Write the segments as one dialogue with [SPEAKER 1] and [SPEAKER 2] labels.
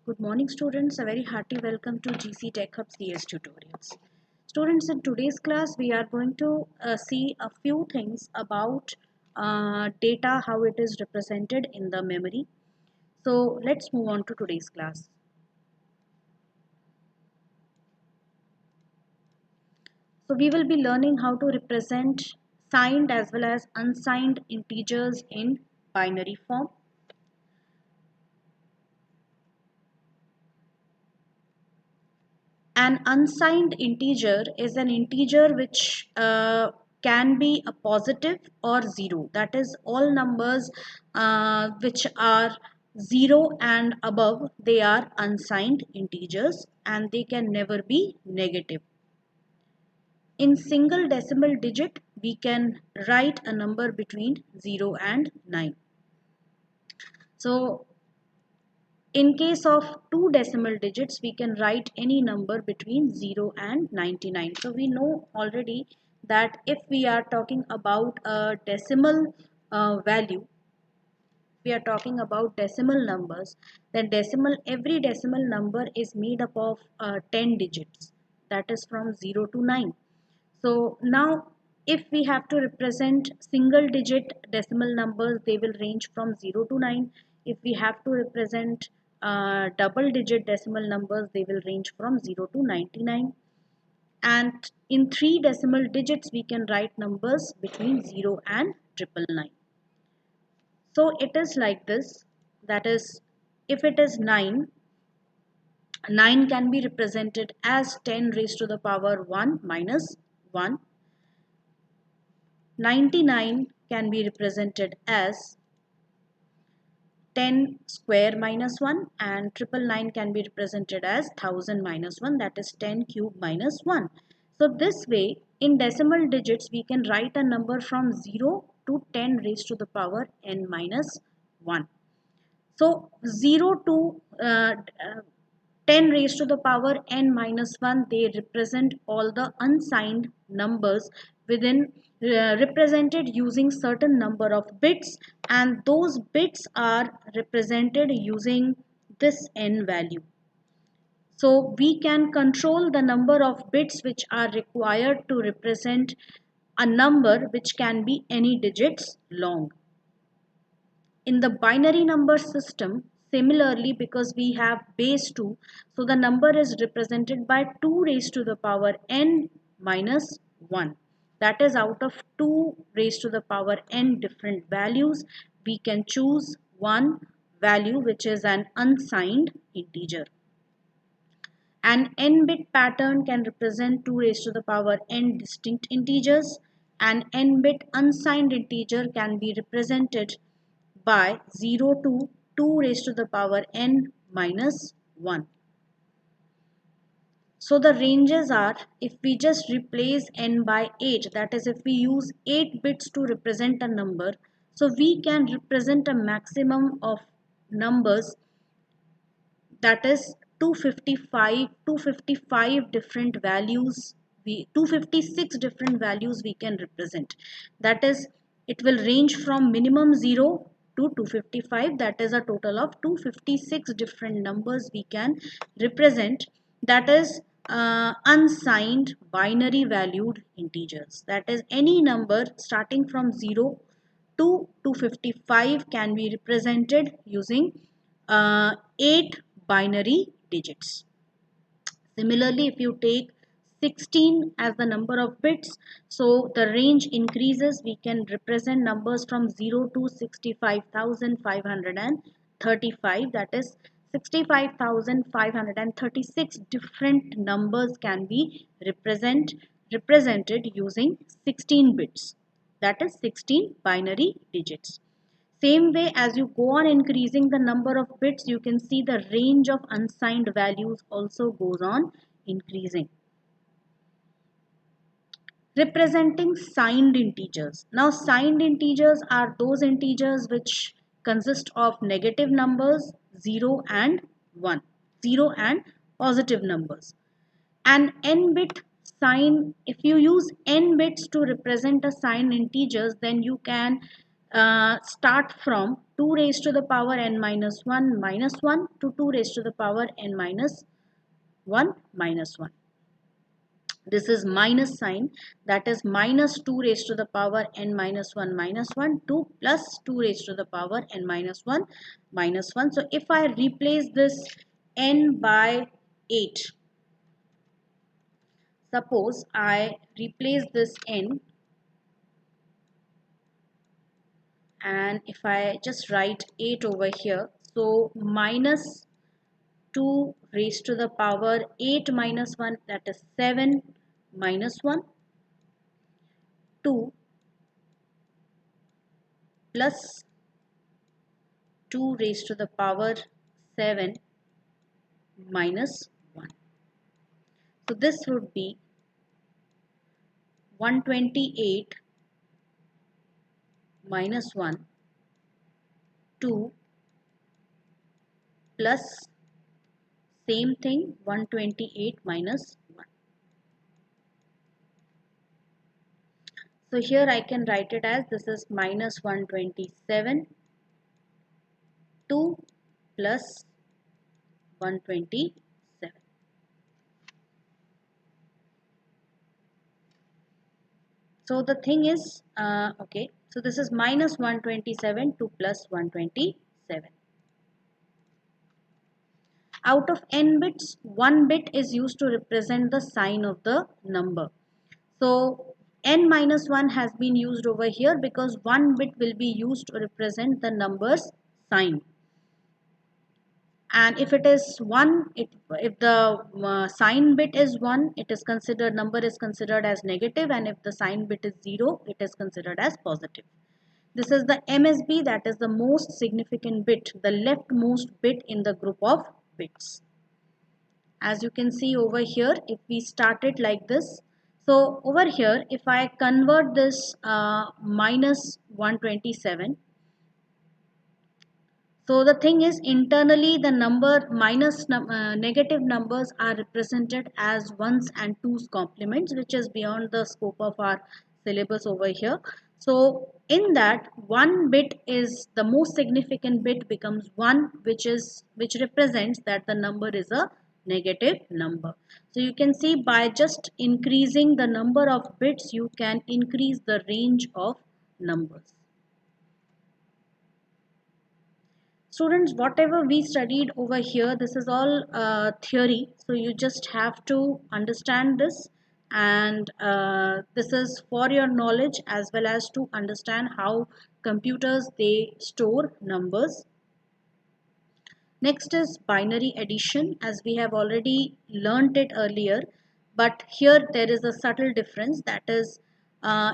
[SPEAKER 1] Good morning, students. A very hearty welcome to GC Tech Hub CS tutorials. Students, in today's class, we are going to see a few things about data, how it is represented in the memory. So, let's move on to today's class. So, we will be learning how to represent signed as well as unsigned integers in binary form. An unsigned integer is an integer which can be a positive or zero. That is, all numbers which are 0 and above, they are unsigned integers and they can never be negative. In single decimal digit, we can write a number between 0 and 9. So in case of two decimal digits, we can write any number between 0 and 99. So we know already that if we are talking about a decimal value, we are talking about decimal numbers, then every decimal number is made up of 10 digits. That is from 0 to 9. So now if we have to represent single digit decimal numbers, they will range from 0 to 9. If we have to represent double digit decimal numbers, they will range from 0 to 99. And in three decimal digits, we can write numbers between 0 and 999. So it is like this. That is, if it is 9, 9 can be represented as 10 raised to the power 1 minus 1. 99 can be represented as 10 square minus 1, and 999 can be represented as 1000 minus 1, that is 10 cube minus 1. So this way, in decimal digits, we can write a number from 0 to 10 raised to the power n minus 1. So 0 to 10 raised to the power n minus 1, they represent all the unsigned numbers within represented using certain number of bits, and those bits are represented using this n value. So we can control the number of bits which are required to represent a number which can be any digits long. In the binary number system, similarly, because we have base 2, so the number is represented by 2 raised to the power n minus 1. That is, out of 2 raised to the power n different values, we can choose one value which is an unsigned integer. An n-bit pattern can represent 2 raised to the power n distinct integers. An n-bit unsigned integer can be represented by 0 to 2 raised to the power n minus 1. So the ranges are, if we just replace n by 8, that is, if we use 8 bits to represent a number, so we can represent a maximum of numbers, that is 255 different values, 256 different values we can represent. That is, it will range from minimum 0 to 255. That is a total of 256 different numbers we can represent. That is unsigned binary valued integers. That is, any number starting from 0 to 255 can be represented using 8 binary digits. Similarly, if you take 16 as the number of bits, so the range increases. We can represent numbers from 0 to 65,535. That is, 65,536 different numbers can be represented using 16 bits. That is 16 binary digits. Same way, as you go on increasing the number of bits, you can see the range of unsigned values also goes on increasing. Representing signed integers. Now, signed integers are those integers which consist of negative numbers, 0 and 1, 0 and positive numbers. An n-bit sign, if you use n bits to represent a signed integers, then you can start from 2 raised to the power n minus 1 minus 1 to 2 raised to the power n minus 1 minus 1. This is minus sign, that is minus 2 raised to the power n minus 1 minus 1 to plus 2 raised to the power n minus 1 minus 1. So if I replace this n by 8, suppose I replace this n, and if I just write 8 over here, so minus 2 raised to the power 8 minus 1, that is 7 minus 1, 2 plus 2 raised to the power 7 minus 1. So this would be 128 minus 1, 2 plus same thing 128 minus 1. So here I can write it as this is minus 127, 2 plus 127. So the thing is, okay, so this is minus 127, 2 plus 127. Out of n bits, 1 bit is used to represent the sign of the number. So n minus 1 has been used over here because 1 bit will be used to represent the number's sign. And if it is 1, if the sign bit is 1, it is considered, number is considered as negative, and if the sign bit is 0, it is considered as positive. This is the MSB, that is the most significant bit, the leftmost bit in the group of bits. As you can see over here, if we start it like this, so over here if I convert this minus 127, so the thing is, internally the number negative numbers are represented as ones and twos complements, which is beyond the scope of our syllabus over here. So in that, 1 bit is the most significant bit, becomes 1, which represents that the number is a negative number. So you can see by just increasing the number of bits, you can increase the range of numbers. Students, whatever we studied over here, this is all theory, so you just have to understand this, and this is for your knowledge as well as to understand how computers they store numbers. Next is binary addition, as we have already learnt it earlier, but here there is a subtle difference, that is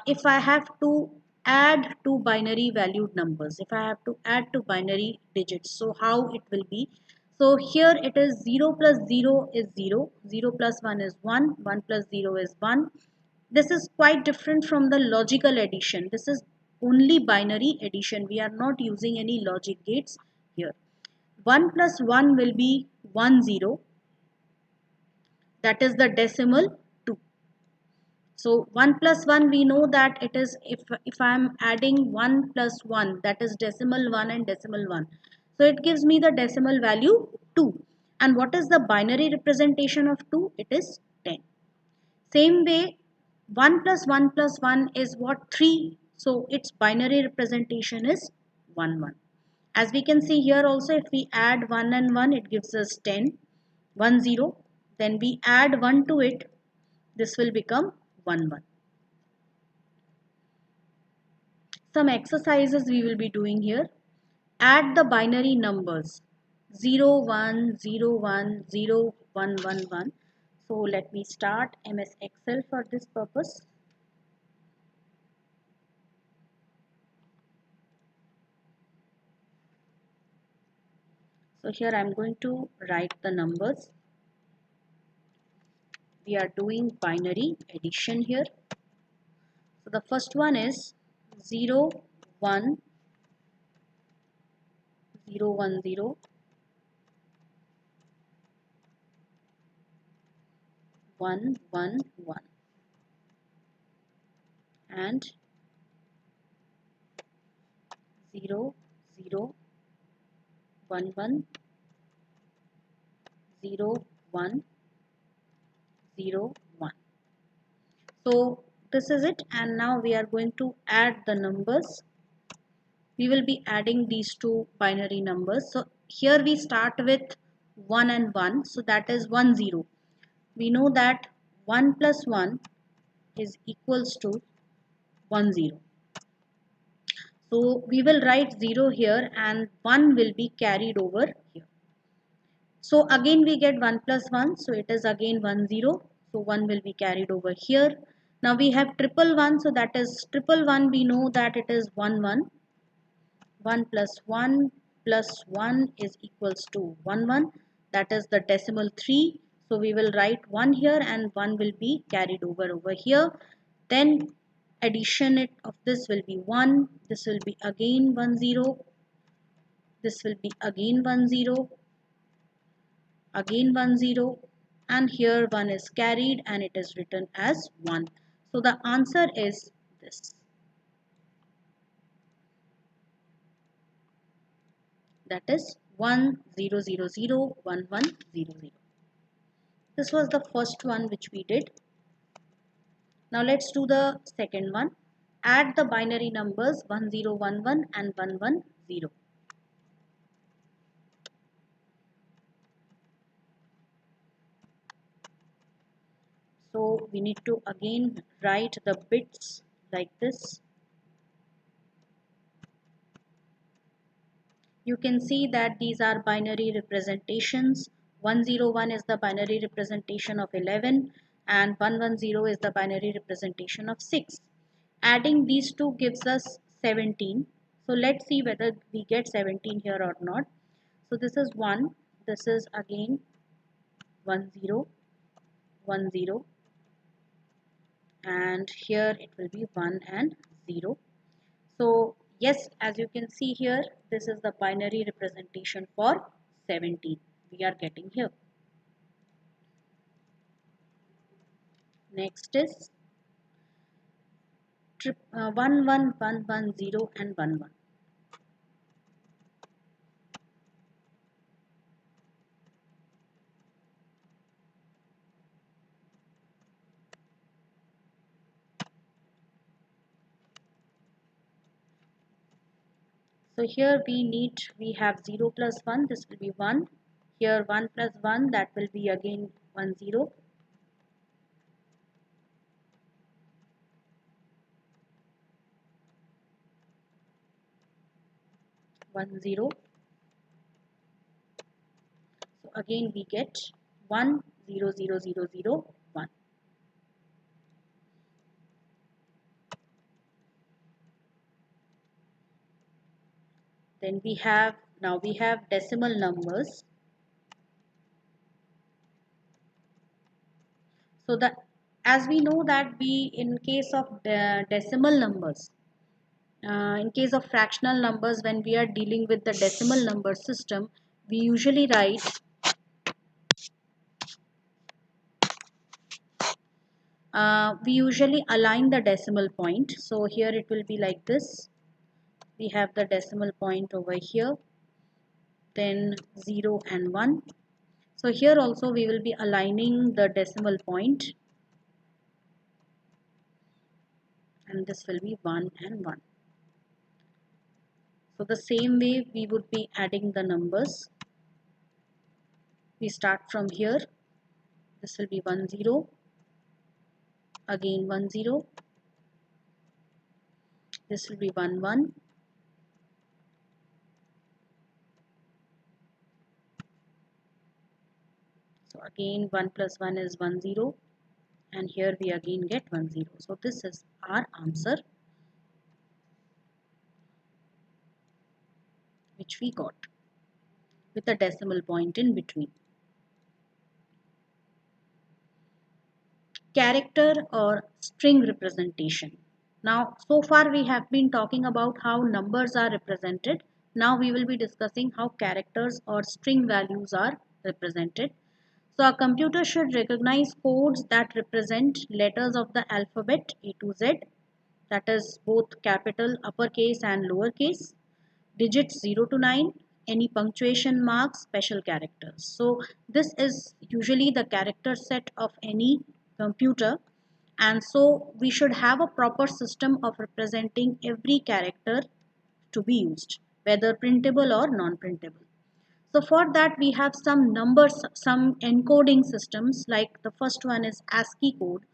[SPEAKER 1] if I have to add two binary valued numbers, if I have to add two binary digits, so how it will be? So here it is 0 plus 0 is 0, 0 plus 1 is 1, 1 plus 0 is 1. This is quite different from the logical addition. This is only binary addition. We are not using any logic gates here. 1 plus 1 will be 1 0, that is the decimal 2. So 1 plus 1, we know that it is, if I am adding 1 plus 1, that is decimal 1 and decimal 1. So it gives me the decimal value 2. And what is the binary representation of 2? It is 10. Same way, 1 plus 1 plus 1 is what? 3. So its binary representation is 1 1. As we can see here also, if we add 1 and 1, it gives us 10, 1 0. Then we add 1 to it, this will become 1 1. Some exercises we will be doing here. Add the binary numbers 0 1 0 1 0 1 1 1. So let me start MS Excel for this purpose. So here I am going to write the numbers. We are doing binary addition here. So the first one is 0 1 0 1 0 1 1 1 and 0 0 1 1 0 1 0 1. So this is it, and now we are going to add the numbers. We will be adding these two binary numbers. So here we start with 1 and 1, so that is 1 0. We know that 1 plus 1 is equals to 1 0. So we will write 0 here and 1 will be carried over here. So again we get 1 plus 1, so it is again 1 0. So 1 will be carried over here. Now we have triple 1, so that is triple 1, we know that it is 1 1. 1 plus 1 is equals to 1 1. That is the decimal 3. So we will write 1 here and 1 will be carried over here. Then addition of this will be 1. This will be again 1 0. This will be again 1 0. Again 1 0. And here 1 is carried and it is written as 1. So the answer is this. That is 1 0 0 0 1 1 0 0. This was the first one which we did. Now let's do the second one. Add the binary numbers 1011 and 110. So we need to again write the bits like this. You can see that these are binary representations. 101 is the binary representation of 11 and 110 is the binary representation of 6. Adding these two gives us 17. So let's see whether we get 17 here or not. So this is 1, this is again 1 0, 1 0, and here it will be 1 and 0. So yes, as you can see here, this is the binary representation for 17 we are getting here. Next is 1 1 1 1 0 and 1 1. So here we have 0 plus 1, this will be 1. Here 1 plus 1, that will be again 1 0. One zero. So again we get 1 0 0 0 0 1. Then we have decimal numbers. So as we know that in case of decimal numbers, in case of fractional numbers, when we are dealing with the decimal number system, we usually align the decimal point. So here it will be like this. We have the decimal point over here, then 0 and 1. So here also we will be aligning the decimal point, and this will be 1 and 1. So the same way we would be adding the numbers. We start from here. This will be 1 0, again 1 0. This will be 1 1. So again 1 plus 1 is 1 0, and here we again get 1 0. So this is our answer which we got with a decimal point in between. Character or string representation. Now so far we have been talking about how numbers are represented. Now we will be discussing how characters or string values are represented. So a computer should recognize codes that represent letters of the alphabet A to Z, that is both capital, uppercase and lowercase, digits 0 to 9, any punctuation marks, special characters. So this is usually the character set of any computer, and so we should have a proper system of representing every character to be used, whether printable or non-printable. So for that we have some numbers, some encoding systems, like the first one is ASCII code,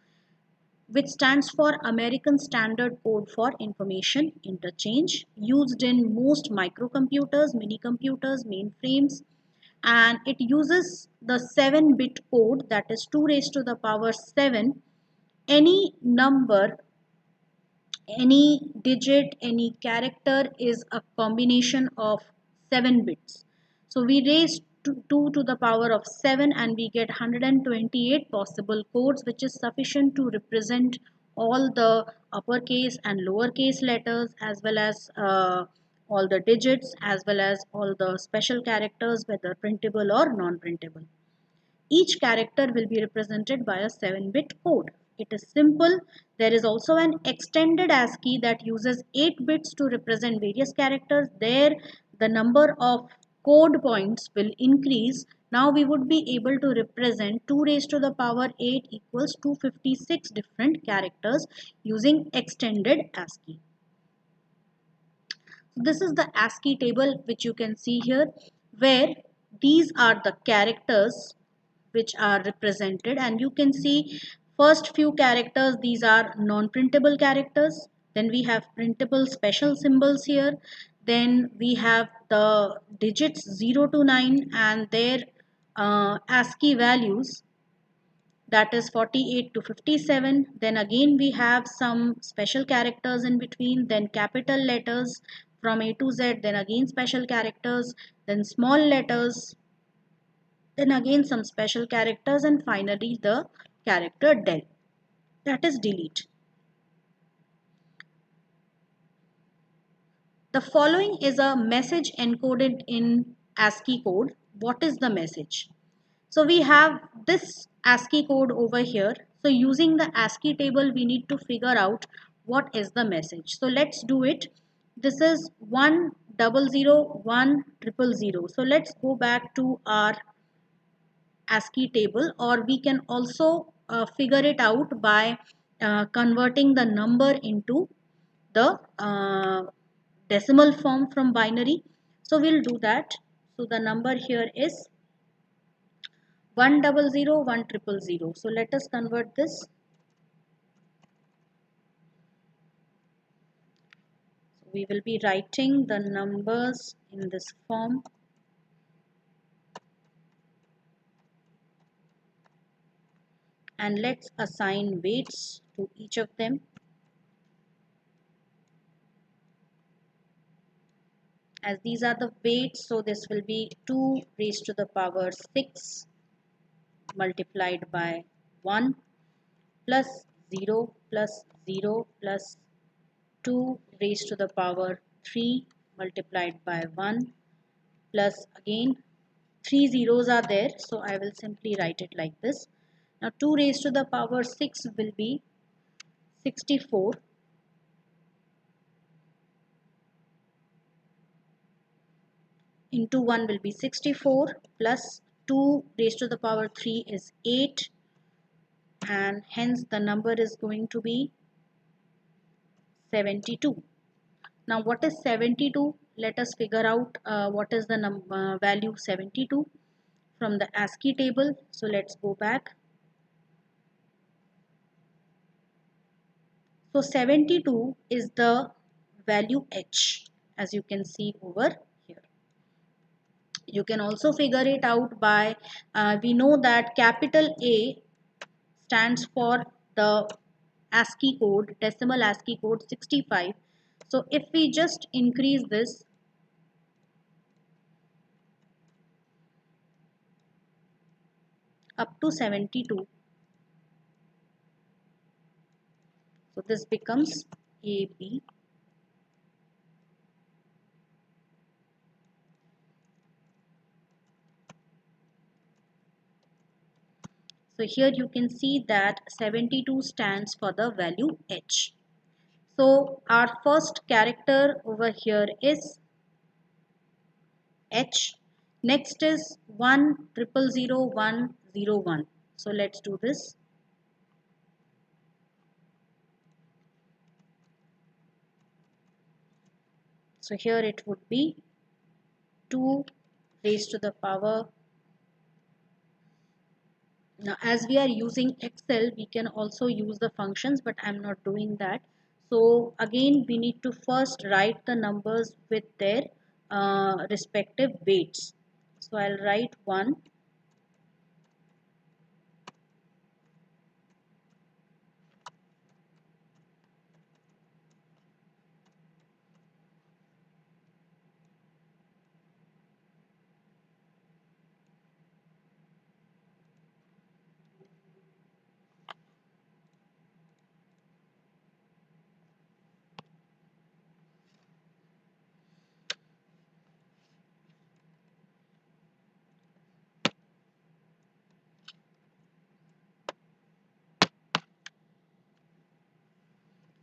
[SPEAKER 1] which stands for American Standard Code for Information Interchange, used in most microcomputers, mini computers, mainframes, and it uses the 7-bit code, that is 2 raised to the power 7. Any number, any digit, any character is a combination of 7 bits. So we raise 2 to the power of 7 and we get 128 possible codes, which is sufficient to represent all the uppercase and lowercase letters, as well as all the digits, as well as all the special characters, whether printable or non-printable. Each character will be represented by a 7-bit code. It is simple. There is also an extended ASCII that uses 8 bits to represent various characters. There, the number of code points will increase. Now we would be able to represent 2 raised to the power 8 equals 256 different characters using extended ASCII. This is the ASCII table which you can see here, where these are the characters which are represented, and you can see first few characters, these are non-printable characters. Then we have printable special symbols here. Then we have the digits 0 to 9 and their ASCII values, that is 48 to 57. Then again we have some special characters in between, then capital letters from A to Z, then again special characters, then small letters, then again some special characters, and finally the character del, that is delete. The following is a message encoded in ASCII code. What is the message? So we have this ASCII code over here. So using the ASCII table, we need to figure out what is the message. So let's do it. This is 1001000. So let's go back to our ASCII table, or we can also figure it out by converting the number into the decimal form from binary. So we'll do that. So the number here is 1001000. So let us convert this. So we will be writing the numbers in this form. And let's assign weights to each of them. As these are the weights, so this will be 2 raised to the power 6 multiplied by 1 plus 0 plus 0 plus 2 raised to the power 3 multiplied by 1 plus again 3 zeros are there, so I will simply write it like this. Now 2 raised to the power 6 will be 64 into 1 will be 64 plus 2 raised to the power 3 is 8, and hence the number is going to be 72. Now what is 72? Let us figure out what is the value 72 from the ASCII table. So let's go back. So 72 is the value H, as you can see over here. You can also figure it out by, we know that capital A stands for the ASCII code, decimal ASCII code 65. So if we just increase this up to 72, so this becomes AB. So here you can see that 72 stands for the value H. So our first character over here is H. Next is 1000101. So let's do this. So here it would be 2 raised to the power. Now as we are using Excel, we can also use the functions, but I'm not doing that. So again, we need to first write the numbers with their respective weights. So I'll write 1.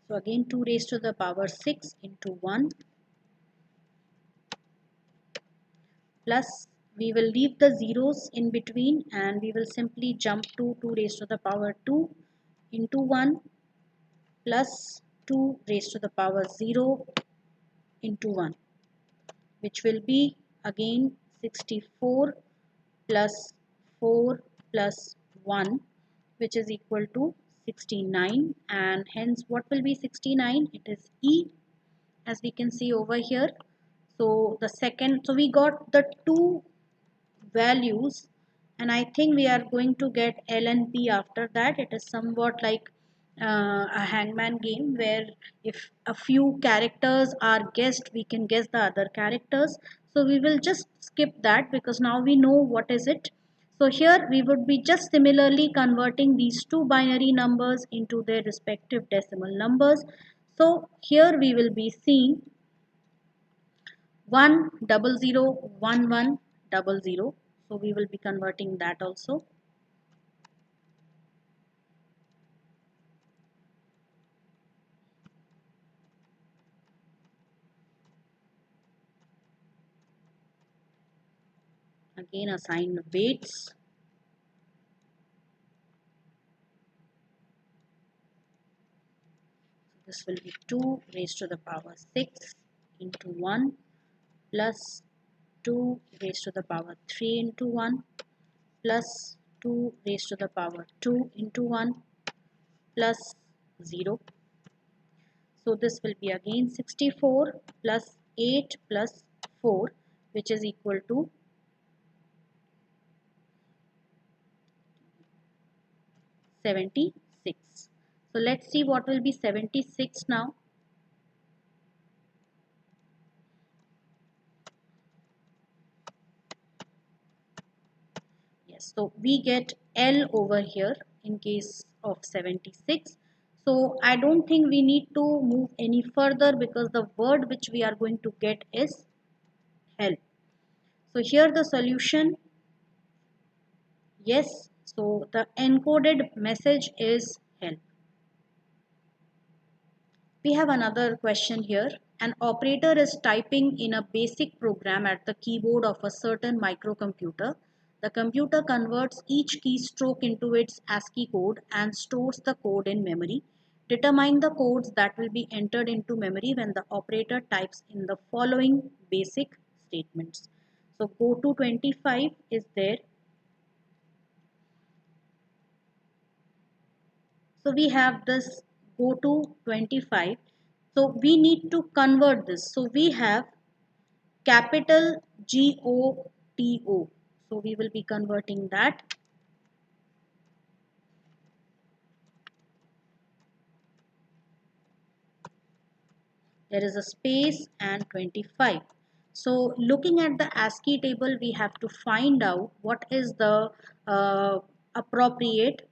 [SPEAKER 1] So again 2 raised to the power 6 into 1 plus, we will leave the zeros in between and we will simply jump to 2 raised to the power 2 into 1 plus 2 raised to the power 0 into 1, which will be again 64 plus 4 plus 1, which is equal to 69, and hence what will be 69? It is E, as we can see over here. So the second, so we got the two values, and I think we are going to get L and P after that. It is somewhat like a hangman game where if a few characters are guessed, we can guess the other characters. So we will just skip that because now we know what is it. So here we would be just similarly converting these two binary numbers into their respective decimal numbers. So here we will be seeing 1001100. So we will be converting that also. Again assign weights. This will be 2 raised to the power 6 into 1 plus 2 raised to the power 3 into 1 plus 2 raised to the power 2 into 1 plus 0. So this will be again 64 plus 8 plus 4, which is equal to 76. So let's see what will be 76 now. Yes, so we get L over here in case of 76. So I don't think we need to move any further because the word which we are going to get is help. So here the solution, yes, so the encoded message is help. We have another question here. An operator is typing in a basic program at the keyboard of a certain microcomputer. The computer converts each keystroke into its ASCII code and stores the code in memory. Determine the codes that will be entered into memory when the operator types in the following basic statements. So go to 25 is there. So we have this go to 25. So we need to convert this. So we have capital GOTO. So we will be converting that. There is a space and 25. So looking at the ASCII table, we have to find out what is the appropriate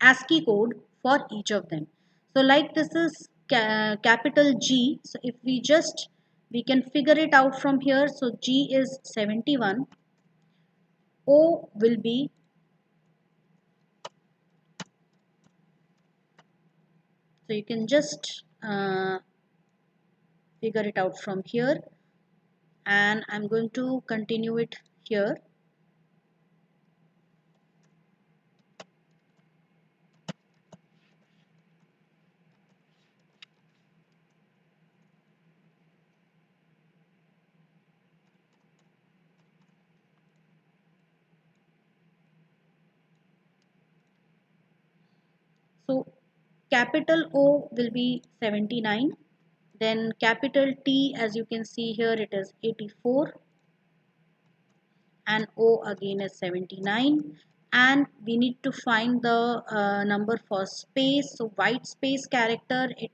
[SPEAKER 1] ASCII code for each of them. So like this is capital G. So if we can figure it out from here. So G is 71. O will be, so you can just figure it out from here. and I'm going to continue it here. So capital O will be 79, then capital T, as you can see here, it is 84, and O again is 79, and we need to find the number for space. So white space character, it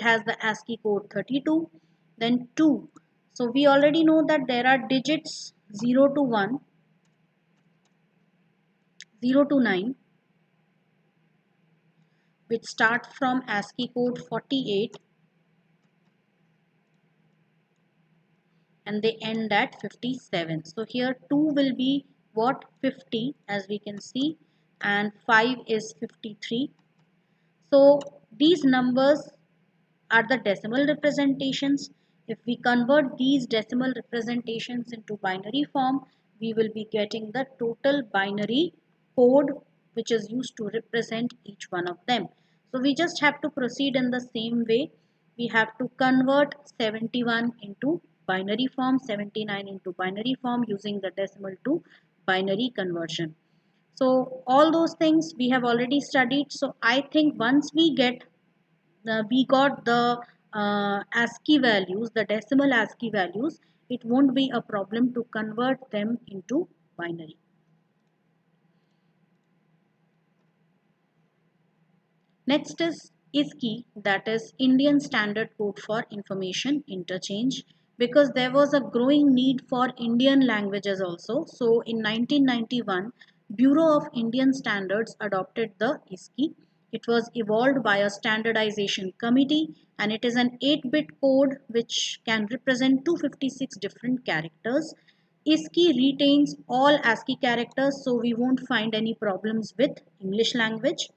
[SPEAKER 1] has the ASCII code 32, then 2. So we already know that there are digits 0 to 1, 0 to 9, which start from ASCII code 48 and they end at 57. So here 2 will be what, 50, as we can see, and 5 is 53. So these numbers are the decimal representations. If we convert these decimal representations into binary form, we will be getting the total binary code which is used to represent each one of them. So we just have to proceed in the same way. We have to convert 71 into binary form, 79 into binary form using the decimal to binary conversion. So all those things we have already studied. So I think once we got the ASCII values, the decimal ASCII values, it won't be a problem to convert them into binary. Next is ISCI, that is Indian Standard Code for Information Interchange, because there was a growing need for Indian languages also. So in 1991, Bureau of Indian Standards adopted the ISCI. It was evolved by a standardization committee, and it is an 8-bit code which can represent 256 different characters. ISCI retains all ASCII characters, so we won't find any problems with English language,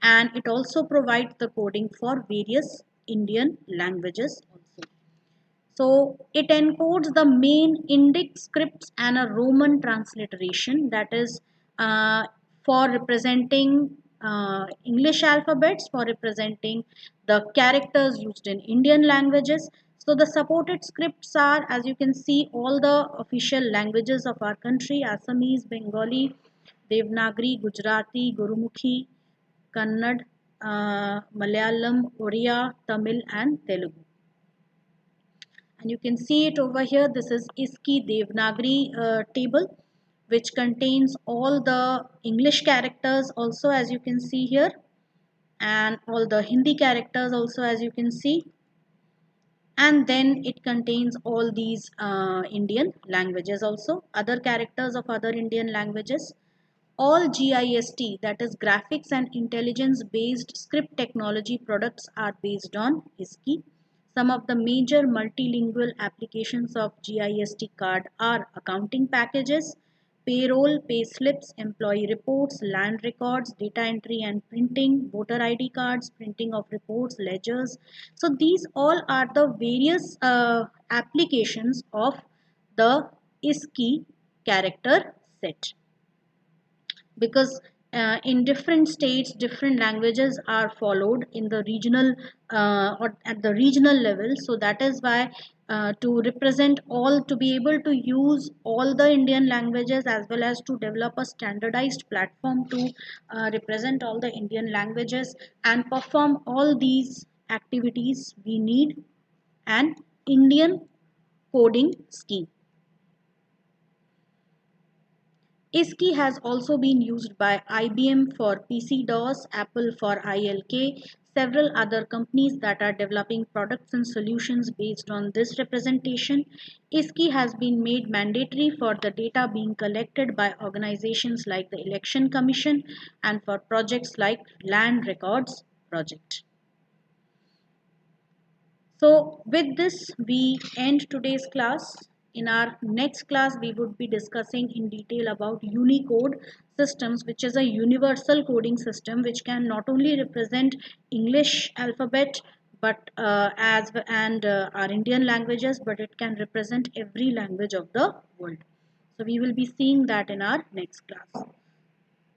[SPEAKER 1] and it also provides the coding for various Indian languages also. So it encodes the main Indic scripts and a Roman transliteration, that is for representing English alphabets, for representing the characters used in Indian languages. So the supported scripts are, as you can see, all the official languages of our country: Assamese, Bengali, Devanagari, Gujarati, Gurumukhi, Kannada, Malayalam, Oriya, Tamil, and Telugu. And you can see it over here. This is ISCI Devanagari table, which contains all the English characters also, as you can see here, and all the Hindi characters also, as you can see. And then it contains all these Indian languages also, other characters of other Indian languages. All GIST, that is graphics and intelligence based script technology products, are based on ISCI. Some of the major multilingual applications of GIST card are accounting packages, payroll, pay slips, employee reports, land records, data entry and printing, voter ID cards, printing of reports, ledgers. So these all are the various applications of the ISCI character set, because in different states different languages are followed in the regional or at the regional level. So that is why to represent all, to be able to use all the Indian languages, as well as to develop a standardized platform to represent all the Indian languages and perform all these activities, we need an Indian coding scheme. ISCI has also been used by IBM for PC-DOS, Apple for ILK, several other companies that are developing products and solutions based on this representation. ISCI has been made mandatory for the data being collected by organizations like the Election Commission and for projects like Land Records Project. So with this, we end today's class. In our next class, we would be discussing in detail about Unicode systems, which is a universal coding system which can not only represent English alphabet but our Indian languages, but it can represent every language of the world. So we will be seeing that in our next class.